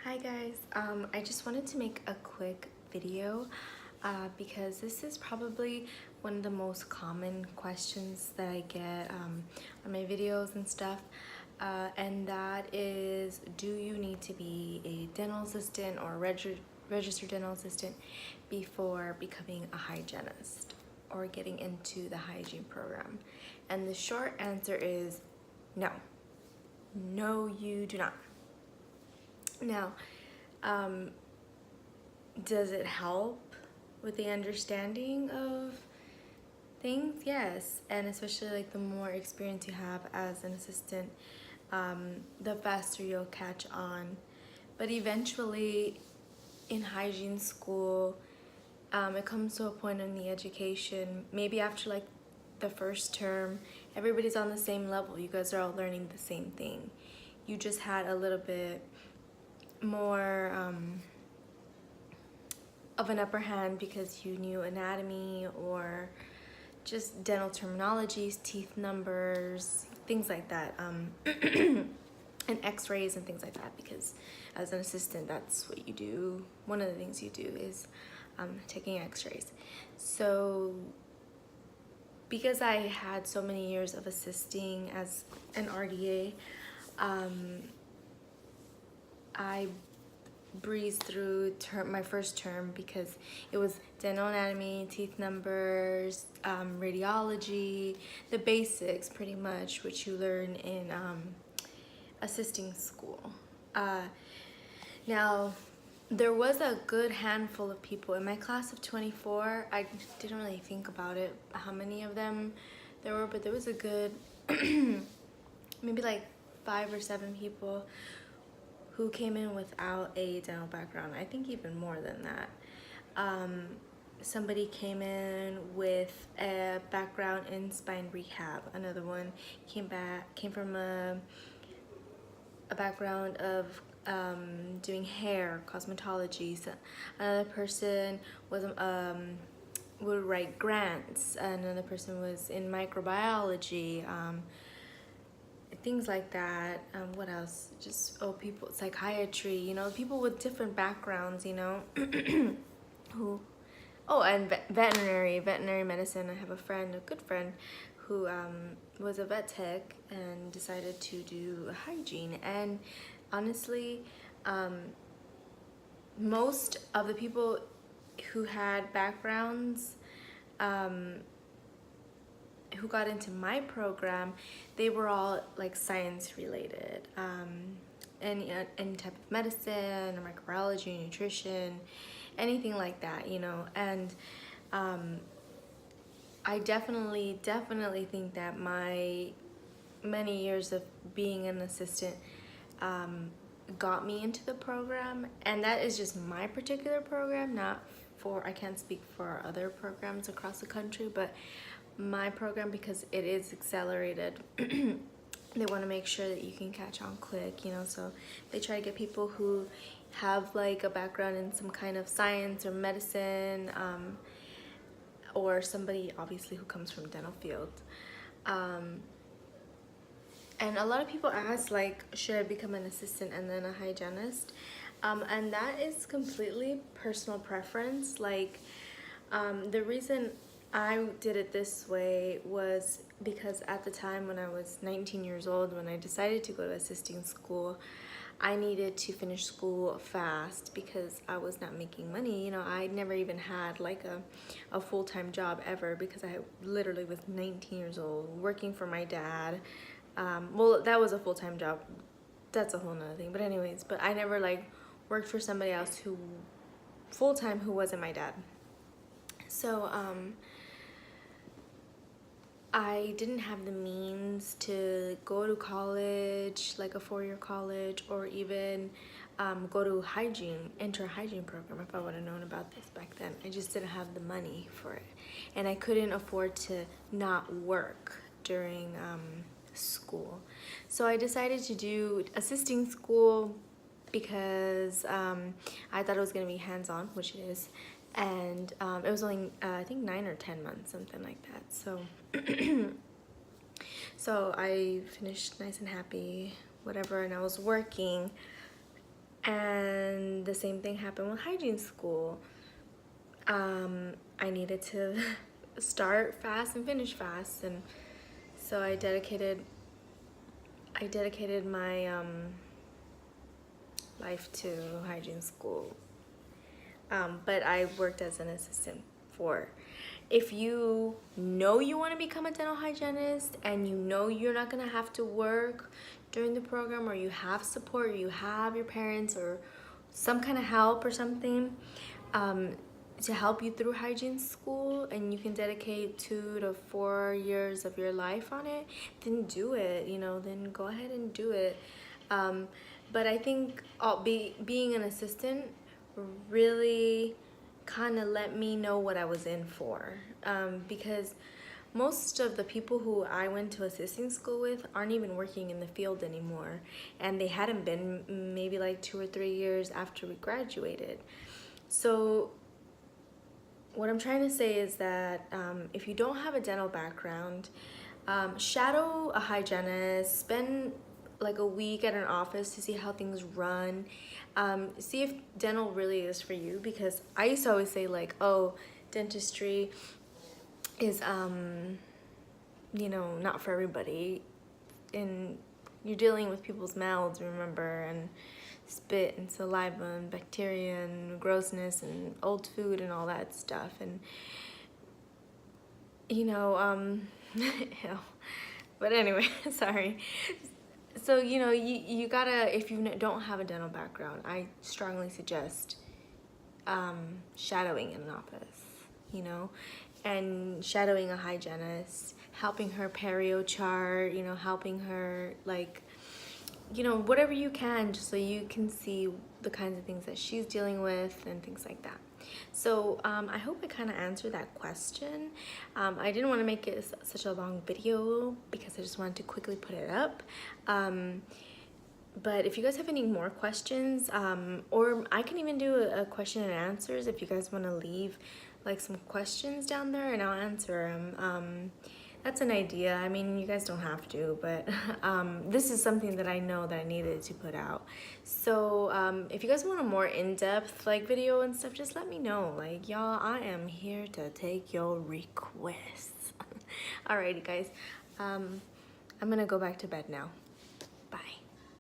Hi guys, I just wanted to make a quick video because this is probably one of the most common questions that I get on my videos and stuff, and that is, do you need to be a dental assistant or a registered dental assistant before becoming a hygienist or getting into the hygiene program? And the short answer is no. No, you do not. Now, does it help with the understanding of things? Yes, and especially like the more experience you have as an assistant, the faster you'll catch on. But eventually, in hygiene school, it comes to a point in the education, maybe after like the first term, everybody's on the same level. You guys are all learning the same thing. You just had a little bit more of an upper hand because you knew anatomy or just dental terminologies, teeth numbers, things like that, and x-rays and things like that, because as an assistant, that's what you do. One of the things you do is taking x-rays. So because I had so many years of assisting as an RDA, I breezed through my first term because it was dental anatomy, teeth numbers, radiology, the basics pretty much, which you learn in assisting school. Now, there was a good handful of people in my class of 24. I didn't really think about it, how many of them there were, but there was a good, maybe like 5 or 7 people who came in without a dental background. I think even more than that. Somebody came in with a background in spine rehab. Another one came from a background of doing hair, cosmetology. So another person was would write grants. Another person was in microbiology. Things like that. What else? Just people, psychiatry, you know, people with different backgrounds, you know. Who and veterinary medicine. I have a good friend who was a vet tech and decided to do hygiene. And honestly, most of the people who had backgrounds who got into my program, they were all like science related, any type of medicine or microbiology, nutrition, anything like that, you know. And I definitely think that my many years of being an assistant got me into the program, and that is just my particular program, not for, I can't speak for other programs across the country, but my program, because it is accelerated, they want to make sure that you can catch on quick, you know. So they try to get people who have like a background in some kind of science or medicine, or somebody obviously who comes from dental field. And a lot of people ask, like, should I become an assistant and then a hygienist? And that is completely personal preference. Like, the reason I did it this way was because at the time when I was 19 years old, when I decided to go to assisting school, I needed to finish school fast because I was not making money. You know, I never even had like a full-time job ever, because I literally was 19 years old working for my dad. Well, that was a full-time job. That's a whole nother thing. But anyways, but I never like worked for somebody else who full-time who wasn't my dad. So I didn't have the means to go to college, like a 4-year college, or even go to enter a hygiene program if I would have known about this back then. I just didn't have the money for it. And I couldn't afford to not work during school. So I decided to do assisting school because I thought it was going to be hands-on, which it is. And it was only I think 9 or 10 months, something like that. So so I finished nice and happy, whatever, and I was working. And the same thing happened with hygiene school. I needed to start fast and finish fast, and so I dedicated my life to hygiene school. But I worked as an assistant for. If you know you want to become a dental hygienist and you know you're not going to have to work during the program, or you have support, or you have your parents or some kind of help or something to help you through hygiene school, and you can dedicate 2 to 4 years of your life on it, then do it, then go ahead and do it. But I think being an assistant really kind of let me know what I was in for, because most of the people who I went to assisting school with aren't even working in the field anymore, and they hadn't been maybe like 2 or 3 years after we graduated. So what I'm trying to say is that if you don't have a dental background, shadow a hygienist, spend like a week at an office to see how things run. See if dental really is for you, because I used to always say like, oh, dentistry is not for everybody, and you're dealing with people's mouths, remember, and spit and saliva and bacteria and grossness and old food and all that stuff, and but anyway, sorry. So you gotta, if you don't have a dental background, I strongly suggest shadowing in an office, and shadowing a hygienist, helping her perio chart, helping her like, whatever you can, just so you can see the kinds of things that she's dealing with and things like that. So I hope I kind of answered that question. I didn't want to make it such a long video because I just wanted to quickly put it up. But if you guys have any more questions, or I can even do a question and answers if you guys want to leave like some questions down there, and I'll answer them. That's an idea. I mean, you guys don't have to, but this is something that I know that I needed to put out. So if you guys want a more in-depth like video and stuff, just let me know. Like, y'all, I am here to take your requests. Alrighty, guys. I'm gonna go back to bed now.